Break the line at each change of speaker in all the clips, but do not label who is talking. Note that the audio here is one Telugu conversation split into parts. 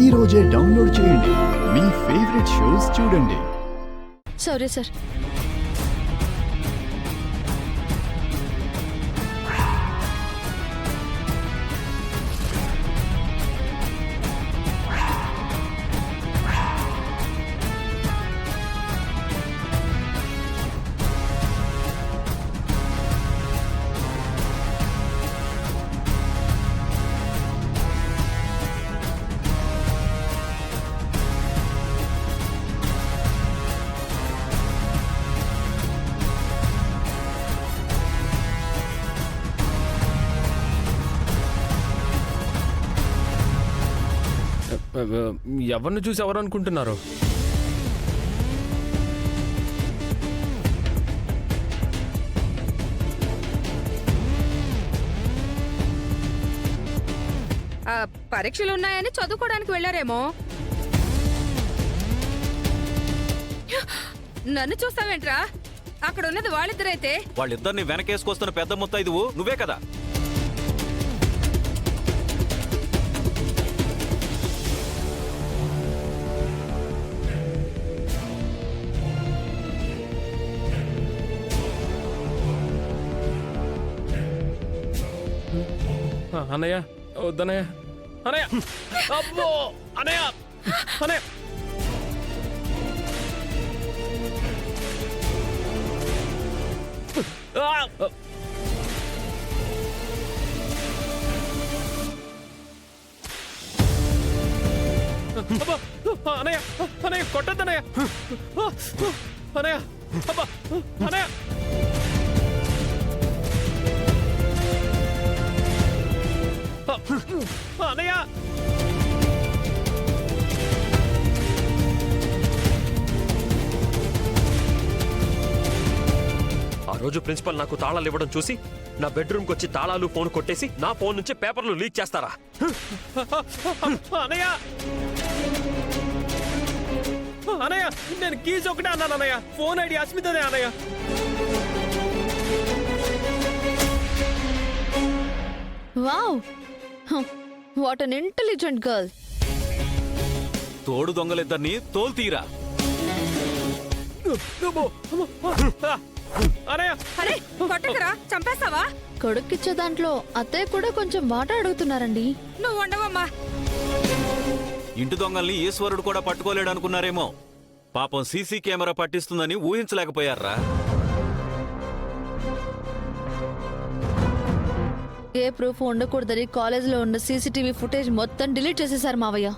ఈ రోజే డౌన్లోడ్ చేయండి. మీ ఫేవరెట్ షోస్ చూడండి.
సరే సార్.
ఎవరిని చూసి ఎవరు అనుకుంటున్నారు?
పరీక్షలు ఉన్నాయని చదువుకోవడానికి వెళ్ళారేమో. నన్ను చూస్తావేంట్రా? అక్కడ ఉన్నది వాళ్ళిద్దరైతే
వాళ్ళిద్దరిని వెనకేసుకొస్తున్న పెద్ద ముత్తైదువు నువ్వే కదా.
అన్నయ్య వద్దన్నయ్య. అన్నయ్య అబ్బో అన్నయ్య అన్నయ్య అన్నయ్య అన్నయ్య కొట్టద్దన్నయ్య. అన్నయ్య అబ్బా అన్నయ్య అన్నయ్య
ఆ రోజు ప్రిన్సిపల్ నాకు తాళాలు ఇవ్వడం చూసి నా బెడ్రూమ్ కి వచ్చి తాళాలు ఫోన్ కొట్టేసి నా ఫోన్ నుంచి పేపర్లు లీక్ చేస్తారా?
అన్నయ్య అన్నయ్య నేను కీస్ ఒకటే అన్నాను అన్నయ్య. ఫోన్ ఐడి అస్మితదే అన్నయ్య.
Wow, what an intelligent girl.
తోడు దొంగలిద్దరిని తోలు తీరా.
అరే కొట్టకరా, చంపేస్తావా?
కొడుక్కిచ్చే దాంట్లో అత్తయ్య కూడా కొంచెం వాటా అడుగుతున్నారండి.
నువ్వు ఉండవమ్మా.
ఇంటి దొంగల్ని ఈశ్వరుడు కూడా పట్టుకోలేడు అనుకున్నారేమో. పాపం సీసీ కెమెరా పట్టిస్తుందని ఊహించలేకపోయారా?
ఏ ప్రూఫ్ ఉండకూడదని కాలేజీలో ఉన్న సీసీటీవీ ఫుటేజ్ మొత్తం డిలీట్ చేసేశారు మావయ్య.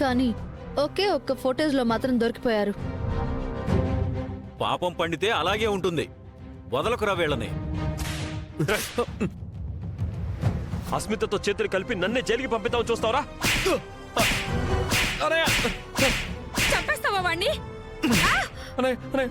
కానీ ఒకే ఒక్క ఫుటేజ్ లో మాత్రం దొరికిపోయారు.
పాపం పండితే అలాగే ఉంటుంది. వదలకురా వీళ్ళని.
అస్మితతో చేతులు కలిపి నన్నే జైలుకి పంపిద్దామని చూస్తావరా?
చంపేస్తావా వాణ్ణి?
అన్నయ్య